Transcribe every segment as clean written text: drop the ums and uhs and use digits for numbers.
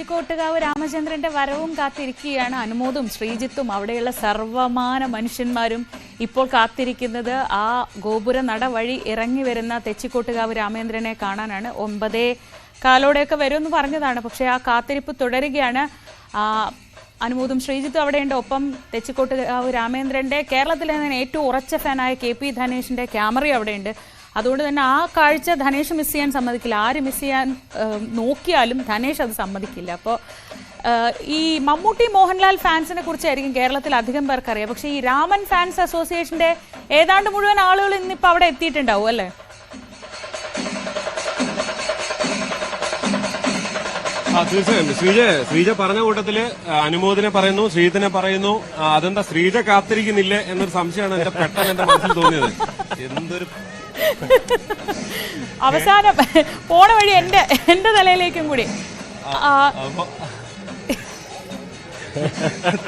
കോട്ടുകാവ് രാമചന്ദ്രന്റെ വരവും കാത്തിരിക്കുകയാണ്. അനുമോദും ശ്രീജിത്തും അവിടെയുള്ള സർവമാന മനുഷ്യന്മാരും ഇപ്പോൾ കാത്തിരിക്കുന്നത് ആ ഗോപുര നട വഴി ഇറങ്ങി വരുന്ന തെച്ചിക്കോട്ടുകാവ് രാമചന്ദ്രനെ കാണാനാണ്. 9:15 വരുമെന്ന് പറഞ്ഞതാണ്. പക്ഷെ ആ കാത്തിരിപ്പ് തുടരുകയാണ്. അനുമോദും ശ്രീജിത്തും അവിടെയുണ്ട്. ഒപ്പം തെച്ചിക്കോട്ടുകാവ് രാമചന്ദ്രന്റെ കേരളത്തിലെ തന്നെ ഏറ്റവും ഉറച്ച ഫാനായ KP ധനേഷിന്റെ ക്യാമറയും അവിടെയുണ്ട്. അതുകൊണ്ട് തന്നെ ആ കാഴ്ച ധനേഷ് മിസ് ചെയ്യാൻ സമ്മതിക്കില്ല. ആര് മിസ് ചെയ്യാൻ നോക്കിയാലും ധനേഷ് അത് സമ്മതിക്കില്ല. അപ്പോൾ ഈ മമ്മൂട്ടി മോഹൻലാൽ ഫാൻസിനെ കുറിച്ചായിരിക്കും കേരളത്തിൽ അധികം പേർക്കറിയാം. പക്ഷേ ഈ രാമൻ ഫാൻസ് അസോസിയേഷന്റെ ഏതാണ്ട് മുഴുവൻ ആളുകൾ ഇന്നിപ്പോൾ അവിടെ എത്തിയിട്ടുണ്ടാവും അല്ലേ? തീർച്ചയായും ശ്രീജ പറഞ്ഞ കൂട്ടത്തില് അനുമോദിനെ പറയുന്നു, ശ്രീജിത്തിനെ പറയുന്നു. അതെന്താ ശ്രീജ കാത്തിരിക്കുന്നില്ലേ എന്നൊരു സംശയമാണ് പെട്ടെന്ന് എന്റെ മനസ്സിൽ തോന്നിയത്. എന്തൊരു അവസാനം പോണ വഴി എന്റെ തലയിലേക്കും കൂടി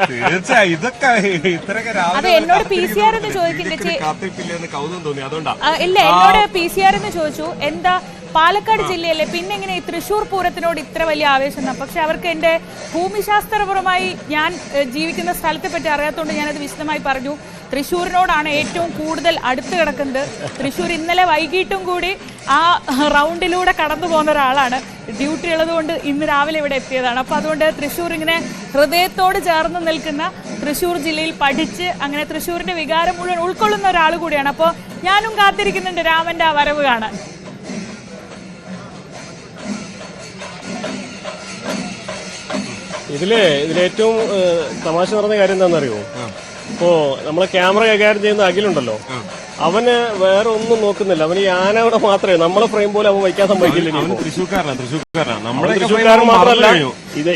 തീർച്ചയായും ഇതൊക്കെ ഇത്രയൊക്കെ അത് എന്നോട് PCR എന്ന് ചോദിക്കുന്നത് കാത്തിരിപ്പില്ലെന്ന് കൗതുകം തോന്നി. അതുകൊണ്ടാ ഇല്ല, എന്നോട് PCR എന്ന് ചോദിച്ചു. എന്താ പാലക്കാട് ജില്ലയല്ലേ, പിന്നെ എങ്ങനെ ഈ തൃശ്ശൂർ പൂരത്തിനോട് ഇത്ര വലിയ ആവേശം? പക്ഷെ അവർക്ക് എന്റെ ഭൂമിശാസ്ത്രപരമായി ഞാൻ ജീവിക്കുന്ന സ്ഥലത്തെ പറ്റി അറിയാത്തതുകൊണ്ട് ഞാനത് വിശദമായി പറഞ്ഞു. തൃശ്ശൂരിനോടാണ് ഏറ്റവും കൂടുതൽ അടുത്ത് കിടക്കുന്നത്. തൃശ്ശൂർ ഇന്നലെ വൈകിട്ടും കൂടി ആ റൗണ്ടിലൂടെ കടന്നു പോകുന്ന ഒരാളാണ്. ഡ്യൂട്ടി ഉള്ളതുകൊണ്ട് ഇന്ന് രാവിലെ ഇവിടെ എത്തിയതാണ്. അപ്പൊ അതുകൊണ്ട് തൃശ്ശൂർ ഇങ്ങനെ ഹൃദയത്തോട് ചേർന്ന് നിൽക്കുന്ന തൃശ്ശൂർ ജില്ലയിൽ പഠിച്ച് അങ്ങനെ തൃശ്ശൂരിന്റെ വികാരം മുഴുവൻ ഉൾക്കൊള്ളുന്ന ഒരാൾ കൂടിയാണ്. അപ്പോൾ ഞാനും കാത്തിരിക്കുന്നുണ്ട് രാമന്റെ ആ വരവ് കാണാൻ. ഇതിലേറ്റവും തമാശ പറഞ്ഞ കാര്യം എന്താണെന്നറിയോ? ഇപ്പോ നമ്മളെ ക്യാമറ കൈകാര്യം ചെയ്യുന്ന അഖിലുണ്ടല്ലോ, അവന് വേറെ ഒന്നും നോക്കുന്നില്ല. അവന് ഈ ആനയുടെ മാത്രമേ നമ്മളെ ഫ്രെയിം പോലെ അവൻ വയ്ക്കാൻ സമ്മതിക്കില്ല. തൃശ്ശൂർക്കാരൻ മാത്രമല്ല,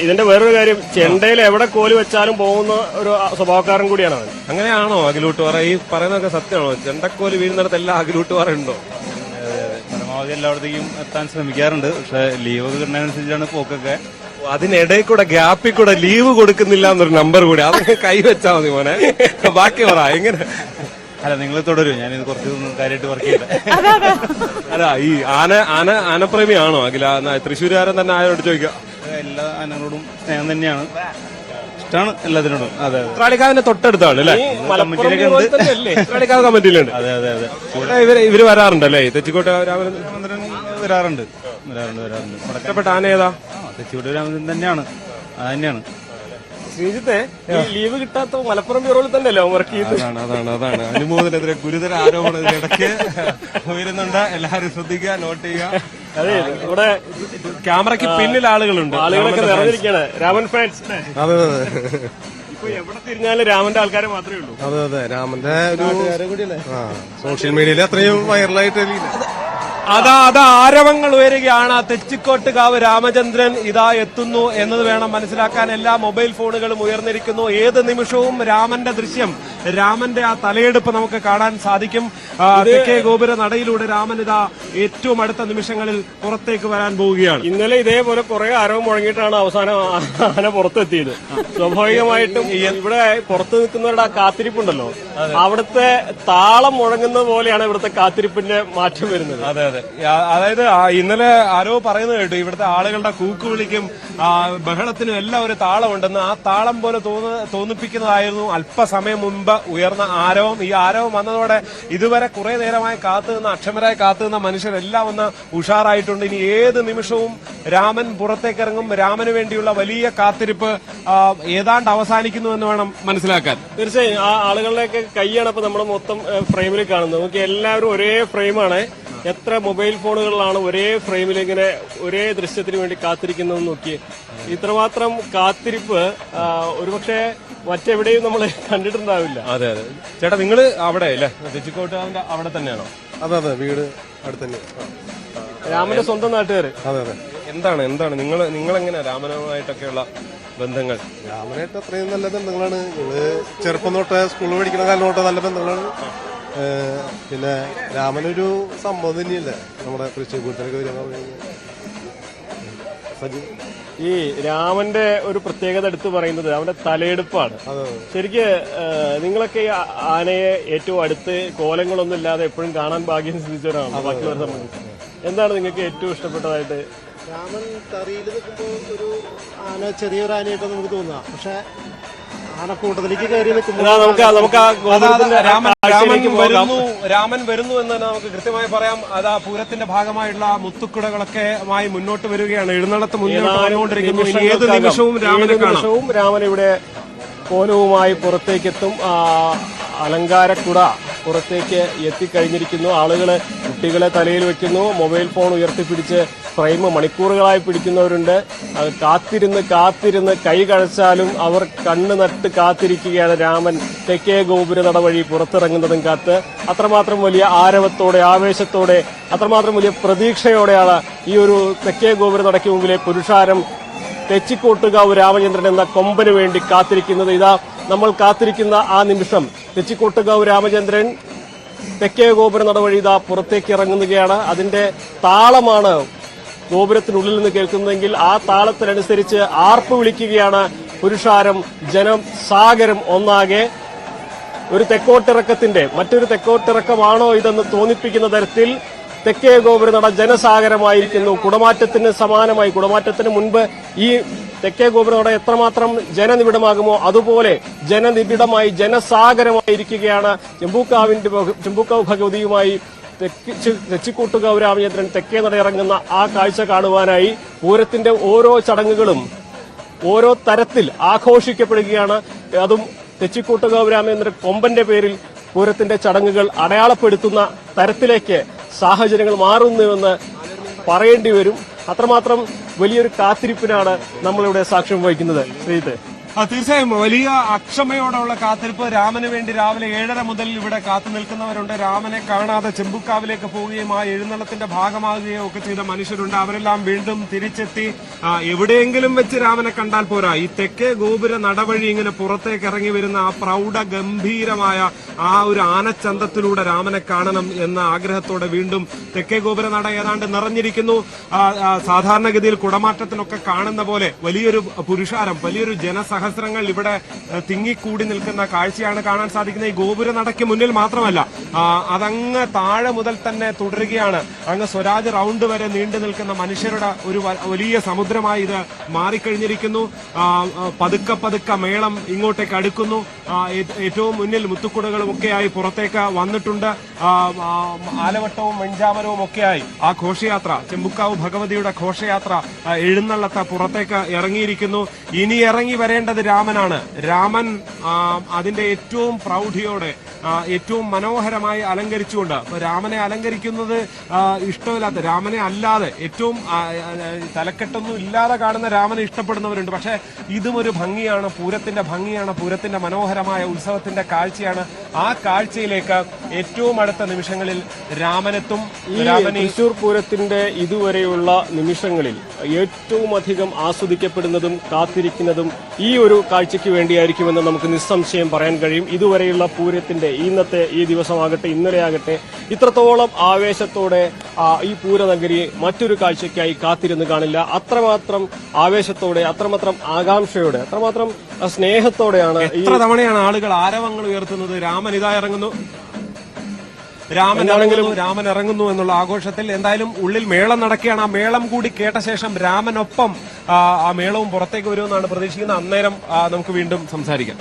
ഇതിന്റെ വേറൊരു കാര്യം, ചെണ്ടയിൽ എവിടെ കോല് വെച്ചാലും പോകുന്ന ഒരു സ്വഭാവക്കാരൻ കൂടിയാണ് അവൻ. അങ്ങനെയാണോ അഖിലൂട്ടുപാറ? ഈ പറയുന്നതൊക്കെ സത്യമാണോ? ചെണ്ടക്കോല് വീഴുന്നിടത്തെല്ലാം അഖിലൂട്ടുപാറ ഉണ്ടോ? പരമാവധി എല്ലായിടത്തേക്കും എത്താൻ ശ്രമിക്കാറുണ്ട്. പക്ഷെ ലീവ് കിട്ടുന്നതിനനുസരിച്ചാണ് പോക്കൊക്കെ. അതിനിടയിൽ കൂടെ ഗ്യാപ്പിൽ കൂടെ ലീവ് കൊടുക്കുന്നില്ല എന്നൊരു നമ്പർ കൂടി അത് കൈവച്ചാ മതി മോനെ. ബാക്കി പറ എങ്ങനെ? അല്ല, നിങ്ങൾ തുടരും. ഞാനിത് കുറച്ച് കാര്യമായിട്ട് വർക്ക് ചെയ്തേ. അല്ല, ഈ ആനപ്രേമിയാണോ അഖില? തൃശ്ശൂരുകാരൻ തന്നെ ആരോട് ചോദിക്കാം? എല്ലാ ആനകളോടും സ്നേഹം തന്നെയാണ്, ഇഷ്ടമാണ് എല്ലാത്തിനോടും. അതെ, ഉത്രാളിക്കാവിന്റെ തൊട്ടടുത്താണ് അല്ലേ? ഉത്രാളിക്കാവ് കമ്മിറ്റിയിലുണ്ട്. അതെ അതെ അതെ. ഇവര് വരാറുണ്ടല്ലേ? തെച്ചിക്കോട്ട് രാമചന്ദ്രൻ വരാറുണ്ട്. ഇഷ്ടപ്പെട്ട ആന ഏതാ? തെച്ചിക്കോട്ട് രാമചന്ദ്രൻ തന്നെയാണ്. അത് തന്നെയാണ്. ശ്രീജിത്തെ, ലീവ് കിട്ടാത്ത മലപ്പുറം ബ്യൂറോയിൽ തന്നെയല്ലോ വർക്ക് ചെയ്ത്. അതാണ് അനുമോദനെതിരെ ഗുരുതര ആരോപണം ഇടയ്ക്ക് ഉയരുന്നുണ്ട്. എല്ലാവരും ശ്രദ്ധിക്കുക, നോട്ട് ചെയ്യുക. അതെ, ഇവിടെ ക്യാമറയ്ക്ക് പിന്നിൽ ആളുകളുണ്ട്. ആളുകളൊക്കെ നിറഞ്ഞിരിക്കുകയാണ് രാമൻ ഫാൻസ്. അതെ ഇപ്പൊ എവിടെ തിരിഞ്ഞാലും രാമന്റെ ആൾക്കാരെ മാത്രമേ ഉള്ളൂ. അതെ രാമന്റെ ഒരു സോഷ്യൽ മീഡിയയിൽ അത്രയും വൈറലായിട്ട് അതാ ആരവങ്ങൾ ഉയരുകയാണ്. തെച്ചിക്കോട്ടുകാവ് രാമചന്ദ്രൻ ഇതാ എത്തുന്നു എന്നത് വേണം മനസ്സിലാക്കാൻ. എല്ലാ മൊബൈൽ ഫോണുകളും ഉയർന്നിരിക്കുന്നു. ഏത് നിമിഷവും രാമന്റെ ദൃശ്യം, രാമന്റെ ആ തലയെടുപ്പ് നമുക്ക് കാണാൻ സാധിക്കും. തെക്കേ ഗോപുര നടയിലൂടെ രാമൻ ഇതാ ഏറ്റവും അടുത്ത നിമിഷങ്ങളിൽ പുറത്തേക്ക് വരാൻ പോവുകയാണ്. ഇന്നലെ ഇതേപോലെ കുറെ ആരവം മുഴങ്ങിയിട്ടാണ് അവസാനം ആന പുറത്തെത്തിയത്. സ്വാഭാവികമായിട്ടും ഇവിടെ പുറത്തു നിൽക്കുന്നവരുടെ ആ കാത്തിരിപ്പുണ്ടല്ലോ, അവിടുത്തെ താളം മുഴങ്ങുന്ന പോലെയാണ് ഇവിടുത്തെ കാത്തിരിപ്പിന്റെ മാറ്റം വരുന്നത്. അതെ, അതായത് ഇന്നലെ ആരോ പറയുന്നത് കേട്ടു, ഇവിടുത്തെ ആളുകളുടെ കൂക്കുവിളിക്കും ബഹളത്തിനും എല്ലാം ഒരു താളമുണ്ടെന്ന്. ആ താളം പോലെ തോന്നിപ്പിക്കുന്നതായിരുന്നു അല്പസമയം മുമ്പ് ഉയർന്ന ആരവം. ഈ ആരവം വന്നതോടെ ഇതുവരെ കുറെ നേരമായി കാത്തുനിന്ന, അക്ഷമരായി കാത്തുനിന്ന മനുഷ്യരെല്ലാം ഒന്ന് ഉഷാറായിട്ടുണ്ട്. ഇനി ഏത് നിമിഷവും രാമൻ പുറത്തേക്കിറങ്ങും. രാമന് വേണ്ടിയുള്ള വലിയ കാത്തിരിപ്പ് ഏതാണ്ട് അവസാനിക്കുന്നു എന്ന് വേണം മനസ്സിലാക്കാൻ. തീർച്ചയായും ആ ആളുകളുടെയൊക്കെ കൈയാണ് ഇപ്പൊ നമ്മുടെ മൊത്തം ഫ്രെയിമിൽ കാണുന്നത്. നമുക്ക് എല്ലാവരും ഒരേ ഫ്രെയിമാണ്. എത്ര മൊബൈൽ ഫോണുകളിലാണ് ഒരേ ഫ്രെയിമിൽ ഇങ്ങനെ ഒരേ ദൃശ്യത്തിന് വേണ്ടി കാത്തിരിക്കുന്നതെന്ന് നോക്കി. ഇത്രമാത്രം കാത്തിരിപ്പ് ഒരുപക്ഷെ മറ്റെവിടെയും നമ്മൾ കണ്ടിട്ടുണ്ടാവില്ല. അതെ ചേട്ടാ, നിങ്ങള് അവിടെ അല്ലേ? തെച്ചിക്കോട്ട് അവിടെ തന്നെയാണോ? അതെ വീട് അവിടെ തന്നെ. രാമന്റെ സ്വന്തം നാട്ടുകാര്. അതെ എന്താണ് നിങ്ങളെങ്ങനെയാ രാമനുമായിട്ടൊക്കെയുള്ള ബന്ധങ്ങൾ? രാമനായിട്ട് അത്രയും നല്ല ബന്ധങ്ങളാണ്. ചെറുപ്പം തൊട്ട് സ്കൂളിൽ പഠിക്കുന്ന കാലം തൊട്ട് നല്ല ബന്ധങ്ങളാണ്. പിന്നെ രാമനൊരു സംഭവം തന്നെയല്ലേ നമ്മുടെ തൃശ്ശൂർ പൂരത്തിനൊക്കെ വരിക. ഈ രാമന്റെ ഒരു പ്രത്യേകത എടുത്തു പറയുന്നത് അവന്റെ തലയെടുപ്പാണ്. ശരിക്ക് നിങ്ങളൊക്കെ ഈ ആനയെ ഏറ്റവും അടുത്ത് കോലങ്ങളൊന്നും ഇല്ലാതെ എപ്പോഴും കാണാൻ ഭാഗ്യം സിദ്ധിച്ചവരാണ്. ബാക്കിയുള്ളവരെ സംബന്ധിച്ച് എന്താണ് നിങ്ങൾക്ക് ഏറ്റവും ഇഷ്ടപ്പെട്ടതായിട്ട് രാമൻ തറിയിൽ നിൽക്കുമ്പോൾ ഒരു ആന ചെറിയൊരു ആനയായിട്ട് നമുക്ക് തോന്നുക, പക്ഷെ ആനക്കൂട്ടത്തിലേക്ക് കയറി നിൽക്കുമ്പോൾ നമുക്ക് ആ ഗോപുരത്തിന്റെ രാമൻ വരുന്നു എന്ന് തന്നെ നമുക്ക് കൃത്യമായി പറയാം. അത് ആ പൂരത്തിന്റെ ഭാഗമായിട്ടുള്ള മുത്തുക്കുടകളൊക്കെ മുന്നോട്ട് വരികയാണ്. എഴുന്നള്ളത്ത് മുന്നോട്ട് വന്നുകൊണ്ടിരിക്കുന്നു. ഇനി ഏത് നിമിഷവും രാമനെ കാണാം. രാമൻ ഇവിടെ കോലവുമായി പുറത്തേക്കെത്തും. അലങ്കാരക്കുട പുറത്തേക്ക് എത്തിക്കഴിഞ്ഞിരിക്കുന്നു. ആളുകള് കുട്ടികളെ തലയിൽ വെക്കുന്നു, മൊബൈൽ ഫോൺ ഉയർത്തിപ്പിടിച്ച് ഫ്രെയിം മണിക്കൂറുകളായി പിടിക്കുന്നവരുണ്ട്. കാത്തിരുന്ന് കൈ കഴച്ചാലും അവർ കണ്ണ് നട്ട് കാത്തിരിക്കുകയാണ് രാമൻ തെക്കേ ഗോപുര നട വഴി പുറത്തിറങ്ങുന്നതും കാത്ത്. അത്രമാത്രം വലിയ ആരവത്തോടെ, ആവേശത്തോടെ, അത്രമാത്രം വലിയ പ്രതീക്ഷയോടെയാണ് ഈ ഒരു തെക്കേ ഗോപുര നടയ്ക്ക് മുമ്പിലെ പുരുഷാരം തെച്ചിക്കോട്ടുകാവ് രാമചന്ദ്രൻ എന്ന കൊമ്പന് വേണ്ടി കാത്തിരിക്കുന്നത്. ഇതാ നമ്മൾ കാത്തിരിക്കുന്ന ആ നിമിഷം. തെച്ചിക്കോട്ടുകാവ് രാമചന്ദ്രൻ തെക്കേ ഗോപുര നടവഴി ഇതാ പുറത്തേക്ക് ഇറങ്ങുകയാണ്. അതിന്റെ താളമാണ് ഗോപുരത്തിനുള്ളിൽ നിന്ന് കേൾക്കുന്നതെങ്കിൽ ആ താളത്തിനനുസരിച്ച് ആർപ്പ് വിളിക്കുകയാണ് പുരുഷാരം, ജനം, സാഗരം ഒന്നാകെ. ഒരു തെക്കോട്ടിറക്കത്തിന്റെ മറ്റൊരു തെക്കോട്ടിറക്കമാണോ ഇതെന്ന് തോന്നിപ്പിക്കുന്ന തരത്തിൽ തെക്കേ ഗോപുര നട ജനസാഗരമായിരിക്കുന്നു. കുടമാറ്റത്തിന് സമാനമായി, കുടമാറ്റത്തിന് മുൻപ് ഈ തെക്കേ ഗോപുര നട എത്രമാത്രം ജനനിബിഡമാകുമോ അതുപോലെ ജനനിബിഡമായി, ജനസാഗരമായിരിക്കുകയാണ്. ചെമ്പൂക്കാവ് ഭഗവതിയുമായി തെച്ചിക്കോട്ടുകാവ് രാമചന്ദ്രൻ തെക്കേ നട ഇറങ്ങുന്ന ആ കാഴ്ച കാണുവാനായി പൂരത്തിന്റെ ഓരോ ചടങ്ങുകളും ഓരോ തരത്തിൽ ആഘോഷിക്കപ്പെടുകയാണ്. അതും തെച്ചിക്കോട്ടുകാവ് രാമചന്ദ്രൻ കൊമ്പന്റെ പേരിൽ പൂരത്തിന്റെ ചടങ്ങുകൾ അടയാളപ്പെടുത്തുന്ന തരത്തിലേക്ക് സാഹചര്യങ്ങൾ മാറുന്നുവെന്ന് പറയേണ്ടി വരും. അത്രമാത്രം വലിയൊരു കാത്തിരിപ്പിനാണ് നമ്മളിവിടെ സാക്ഷ്യം വഹിക്കുന്നത്. ശ്രീജിത്ത്, തീർച്ചയായും വലിയ അക്ഷമയോടുള്ള കാത്തിരിപ്പ്. രാമന് വേണ്ടി രാവിലെ 7:30 മുതൽ ഇവിടെ കാത്തു നിൽക്കുന്നവരുണ്ട്. രാമനെ കാണാതെ ചെമ്പുക്കാവിലേക്ക് പോവുകയും ആ എഴുന്നള്ളത്തിന്റെ ഭാഗമാകുകയോ ഒക്കെ ചെയ്ത മനുഷ്യരുണ്ട്. അവരെല്ലാം വീണ്ടും തിരിച്ചെത്തി. എവിടെയെങ്കിലും വെച്ച് രാമനെ കണ്ടാൽ പോരാ, ഈ തെക്കേ ഗോപുര നടവഴി ഇങ്ങനെ പുറത്തേക്ക് ഇറങ്ങി വരുന്ന ആ പ്രൗഢ ഗംഭീരമായ ആ ഒരു ആനച്ചന്തത്തിലൂടെ രാമനെ കാണണം എന്ന ആഗ്രഹത്തോടെ വീണ്ടും തെക്കേ ഗോപുര നട ഏതാണ്ട് നിറഞ്ഞിരിക്കുന്നു. സാധാരണഗതിയിൽ കുടമാറ്റത്തിലൊക്കെ കാണുന്ന പോലെ വലിയൊരു പുരുഷാരം, വലിയൊരു ജനസഹസ്രങ്ങൾ ഇവിടെ തിങ്ങിക്കൂടി നിൽക്കുന്ന കാഴ്ചയാണ് കാണാൻ സാധിക്കുന്നത്. ഈ ഗോപുര നടയ്ക്ക് മുന്നിൽ മാത്രമല്ല, അതങ്ങ് താഴെ മുതൽ തന്നെ തുടരുകയാണ്. അങ്ങ് സ്വരാജ് റൌണ്ട് വരെ നീണ്ടു നിൽക്കുന്ന മനുഷ്യരുടെ ഒരു വലിയ സമുദ്രമായി ഇത് മാറിക്കഴിഞ്ഞിരിക്കുന്നു. പതുക്കെ മേളം ഇങ്ങോട്ടേക്ക് അടുക്കുന്നു. ഏറ്റവും മുന്നിൽ മുത്തുക്കുടകളും ഒക്കെയായി പുറത്തേക്ക് വന്നിട്ടുണ്ട്. ആലവട്ടവും വെഞ്ചാമരവും ഒക്കെയായി ആ ഘോഷയാത്ര, ചെമ്പുക്കാവ് ഭഗവതിയുടെ ഘോഷയാത്ര എഴുന്നള്ളത്ത പുറത്തേക്ക് ഇറങ്ങിയിരിക്കുന്നു. ഇനി ഇറങ്ങി വരേണ്ടത് രാമനാണ്. രാമൻ അതിന്റെ ഏറ്റവും പ്രൗഢിയോടെ, ഏറ്റവും മനോഹരമായി അലങ്കരിച്ചുകൊണ്ട്, അപ്പൊ രാമനെ അലങ്കരിക്കുന്നത് ഇഷ്ടമില്ലാത്ത, രാമനെ അല്ലാതെ ഏറ്റവും തലക്കെട്ടൊന്നും ഇല്ലാതെ കാണുന്ന രാമനെ ഇഷ്ടപ്പെടുന്നവരുണ്ട്. പക്ഷെ ഇതും ഒരു ഭംഗിയാണ്, പൂരത്തിന്റെ ഭംഗിയാണ്, പൂരത്തിന്റെ മനോഹരമായ ഉത്സവത്തിന്റെ കാഴ്ചയാണ്. ആ കാഴ്ചയിലേക്ക് ഏറ്റവും അടുത്ത നിമിഷങ്ങളിൽ രാമനെത്തും. തൃശൂർ പൂരത്തിന്റെ ഇതുവരെയുള്ള നിമിഷങ്ങളിൽ ഏറ്റവും അധികം ആസ്വദിക്കപ്പെടുന്നതും കാത്തിരിക്കുന്നതും ഈ ഒരു കാഴ്ചയ്ക്ക് വേണ്ടിയായിരിക്കുമെന്ന് നമുക്ക് നിസ്സംശയം പറയാൻ കഴിയും. ഇതുവരെയുള്ള പൂരത്തിന്റെ ഇന്നത്തെ ഈ ദിവസമാകട്ടെ, ഇന്നലെയാകട്ടെ, ഇത്രത്തോളം ആവേശത്തോടെ ഈ പൂരനഗരി മറ്റൊരു കാഴ്ചയ്ക്കായി കാത്തിരുന്ന് കാണില്ല. അത്രമാത്രം ആവേശത്തോടെ, അത്രമാത്രം ആകാംക്ഷയോടെ, അത്രമാത്രം സ്നേഹത്തോടെയാണ്. എത്ര തവണയാണ് ആളുകൾ ആരവങ്ങൾ ഉയർത്തുന്നത്. രാമൻ ഇതാ ഇറങ്ങുന്നു, രാമൻ ഇറങ്ങുന്നു എന്നുള്ള ആഘോഷത്തിൽ. എന്തായാലും ഉള്ളിൽ മേളം നടക്കുകയാണ്. ആ മേളം കൂടി കേട്ട ശേഷം രാമനൊപ്പം ആ മേളവും പുറത്തേക്ക് വരുമെന്നാണ് പ്രതീക്ഷിക്കുന്നത്. അന്നേരം നമുക്ക് വീണ്ടും സംസാരിക്കാം.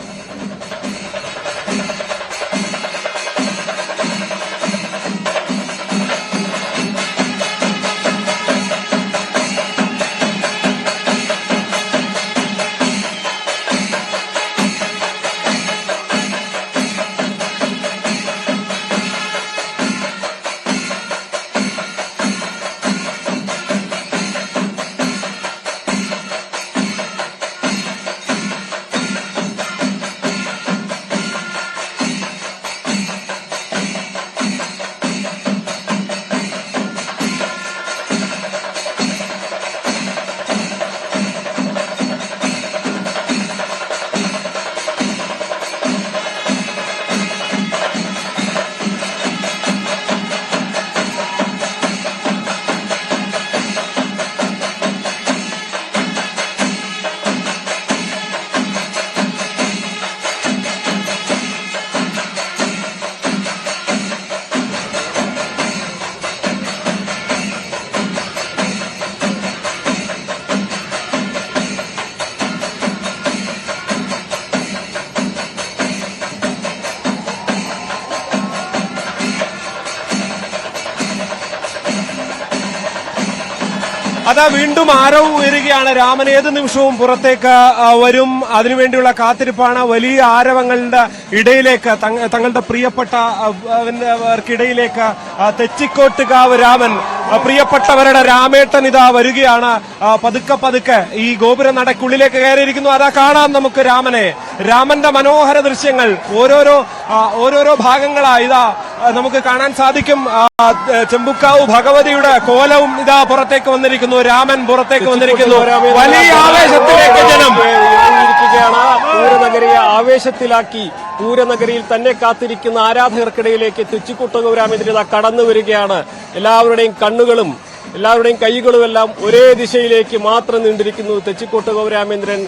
അതാ വീണ്ടും ആരവ് ഉയരുകയാണ്. രാമൻ ഏത് നിമിഷവും പുറത്തേക്ക് വരും. അതിനുവേണ്ടിയുള്ള കാത്തിരിപ്പാണ്. വലിയ ആരവങ്ങളുടെ ഇടയിലേക്ക് തങ്ങളുടെ പ്രിയപ്പെട്ടവർക്കിടയിലേക്ക് തെച്ചിക്കോട്ടുകാവ് രാമൻ, പ്രിയപ്പെട്ടവരുടെ രാമേട്ടൻ ഇതാ വരികയാണ്. പതുക്കെ പതുക്കെ ഈ ഗോപുര നടക്കുള്ളിലേക്ക് കയറിയിരിക്കുന്നു. അതാ കാണാം നമുക്ക് രാമന്റെ മനോഹര ദൃശ്യങ്ങൾ ഓരോരോ ഭാഗങ്ങളായി ഇതാ നമുക്ക് കാണാൻ സാധിക്കും. ചെമ്പുക്കാവ് ഭഗവതിയുടെ കോലവും ഇതാ പുറത്തേക്ക് വന്നിരിക്കുന്നു. രാമൻ പുറത്തേക്ക് വന്നിരിക്കുന്നു. വലിയ ആവേശത്തിലേക്ക് ജനം ഇറങ്ങിയിരിക്കുകയാണ്. പൂരനഗരിയെ ആവേശത്തിലാക്കി പൂരനഗരിയിൽ തന്നെ കാത്തിരിക്കുന്ന ആരാധകർക്കിടയിലേക്ക് തെച്ചിക്കോട്ടുകാവ് രാമേന്ദ്രൻ കടന്നു വരികയാണ്. എല്ലാവരുടെയും കണ്ണുകളും എല്ലാവരുടെയും കൈകളും എല്ലാം ഒരേ ദിശയിലേക്ക് മാത്രം നീണ്ടിരിക്കുന്നു. തെച്ചിക്കോട്ടുകാവ് രാമേന്ദ്രൻ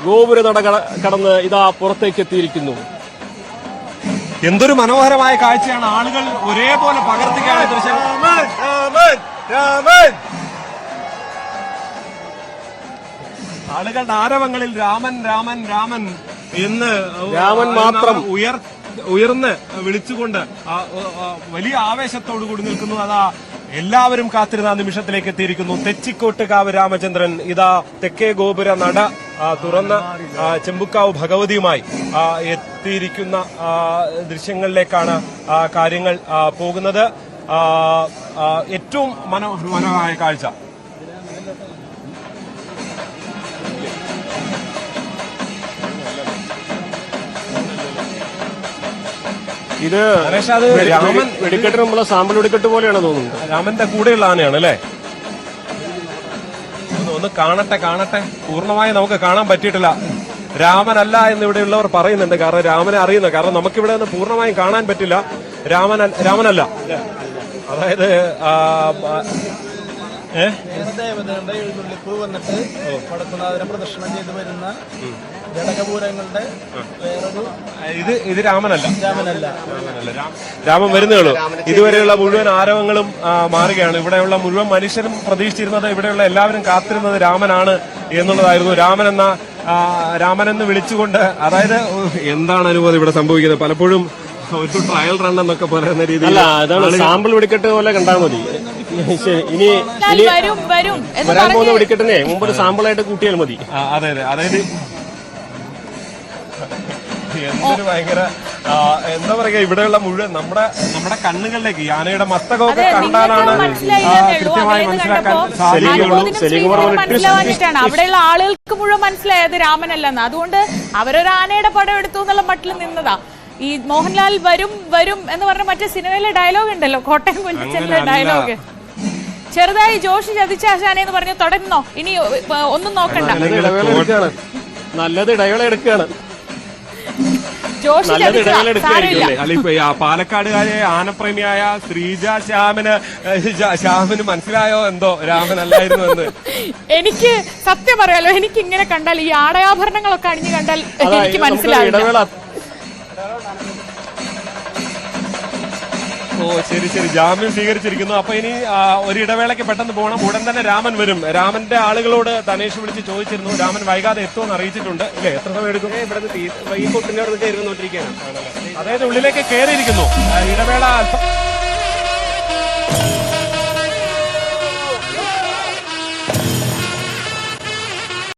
ഗോപുര നട കടന്ന് ഇതാ പുറത്തേക്ക് എത്തിയിരിക്കുന്നു. എന്തൊരു മനോഹരമായ കാഴ്ചയാണ്. ആളുകൾ ഒരേപോലെ പകർത്തുകയാണ് ദൃശ്യം. ആളുകളുടെ ആരവങ്ങളിൽ രാമൻ രാമൻ രാമൻ എന്ന് രാമൻ മാത്രം ഉയർന്ന് വിളിച്ചുകൊണ്ട് വലിയ ആവേശത്തോടു കൂടി നിൽക്കുന്നു. അതാ എല്ലാവരും കാത്തിരുന്ന നിമിഷത്തിലേക്ക് എത്തിയിരിക്കുന്നു. തെച്ചിക്കോട്ടുകാവ് രാമചന്ദ്രൻ ഇതാ തെക്കേ ഗോപുര നട തുറന്ന് ചെമ്പുക്കാവ് ഭഗവതിയുമായി എത്തിയിരിക്കുന്ന ദൃശ്യങ്ങളിലേക്കാണ് കാര്യങ്ങൾ പോകുന്നത്. ഏറ്റവും മനോഹരമായ കാഴ്ച. ഇത് രാമൻ വെടിക്കെട്ടിന് മുമ്പുള്ള സാമ്പിൾ വെടിക്കെട്ട് പോലെയാണ് തോന്നുന്നത്. രാമന്റെ കൂടെയുള്ള ആനയാണ് അല്ലേ? ഒന്ന് കാണട്ടെ. പൂർണ്ണമായി നമുക്ക് കാണാൻ പറ്റിയിട്ടില്ല. രാമനല്ല എന്ന് ഇവിടെയുള്ളവർ പറയുന്നുണ്ട്. കാരണം രാമനെ അറിയുന്ന, കാരണം നമുക്കിവിടെ നിന്ന് പൂർണ്ണമായും കാണാൻ പറ്റില്ല. രാമനല്ല. അതായത് ദേവതകളുടെ എഴുന്നള്ളിപ്പ് വന്നിട്ട് വടക്കുന്നാഥനെ പ്രദക്ഷിണം ചെയ്ത് വരുന്ന ഘടകപൂരങ്ങളുടെ വേറൊരു ഇത് രാമനല്ല. രാമൻ വരുന്നേയുള്ളൂ. ഇതുവരെയുള്ള മുഴുവൻ ആരവങ്ങളും മാറുകയാണ്. ഇവിടെയുള്ള മുഴുവൻ മനുഷ്യരും പ്രതീക്ഷിച്ചിരുന്നത്, ഇവിടെയുള്ള എല്ലാവരും കാത്തിരുന്നത് രാമനാണ് എന്നുള്ളതായിരുന്നു. രാമനെന്ന് വിളിച്ചുകൊണ്ട്, അതായത് എന്താണ് അനുഭവം ഇവിടെ സംഭവിക്കുന്നത്? പലപ്പോഴും ഒരു ട്രയൽ റൺ എന്നൊക്കെ പറയുന്ന രീതിയിൽ അതാണ് സാമ്പിൾ വെടിക്കെട്ട് പോലെ കണ്ടാൽ മതി. ഇനി വരാൻ പോകുന്ന വെടിക്കെട്ടിനെ മുമ്പ് സാമ്പിളായിട്ട് കൂട്ടിയാൽ മതി. അതെ. അതായത് എന്തൊരു ഭയങ്കര എന്താ പറയുക, ഇവിടെയുള്ള മുഴുവൻ നമ്മുടെ കണ്ണുകളിലേക്ക് യാനയുടെ മസ്തകമൊക്കെ കണ്ടാലാണ് കൃത്യമായി മനസ്സിലാക്കാൻ മനസ്സിലാവാഞ്ഞിട്ടാണ്. അവിടെയുള്ള ആളുകൾക്ക് മുഴുവൻ മനസ്സിലായത് രാമനല്ലെന്ന്. അതുകൊണ്ട് അവരൊരു ആനയുടെ പടം എടുത്തു എന്നുള്ള മട്ടിൽ നിന്നതാ. ഈ മോഹൻലാൽ വരും എന്ന് പറഞ്ഞ മറ്റേ സിനിമയിലെ ഡയലോഗ് ഉണ്ടല്ലോ, കോട്ടയം കുഞ്ഞിച്ചന്റെ ഡയലോഗ്. ചെറുതായി ജോഷി ചതിച്ചാശാനെ എന്ന് പറഞ്ഞ് തുടരുന്നോ? ഇനി ഒന്നും നോക്കണ്ട. നല്ലത് ഇടവേള എടുക്കുകയാണ്. പാലക്കാടുകാരെ ആനപ്രേമിയായ ശ്രീജ ശ്യാമിന് മനസ്സിലായോ എന്തോ രാമനല്ലായിരുന്നു എന്ന്? എനിക്ക് സത്യം പറയാലോ, എനിക്ക് ഇങ്ങനെ കണ്ടാൽ, ഈ ആടയാഭരണങ്ങളൊക്കെ അണിഞ്ഞു കണ്ടാൽ എനിക്ക് മനസ്സിലാവില്ല. ശരി. ജാമ്യം സ്വീകരിച്ചിരിക്കുന്നു. അപ്പൊ ഇനി ഒരു ഇടവേളയ്ക്ക് പെട്ടെന്ന് പോകണം. ഉടൻ തന്നെ രാമൻ വരും. രാമന്റെ ആളുകളോട് തനേഷ് വിളിച്ച് ചോദിച്ചിരുന്നു. രാമൻ വൈകാതെ എത്തുമെന്ന് അറിയിച്ചിട്ടുണ്ട്. ഇല്ലേ, എത്ര സമയം എടുക്കും? ഇവിടെ ഈ കൊട്ടിന്റെ അവിടെ കയറി നോട്ടിരിക്കുകയാണ്. അതായത് ഉള്ളിലേക്ക് കയറിയിരിക്കുന്നു. ഇടവേള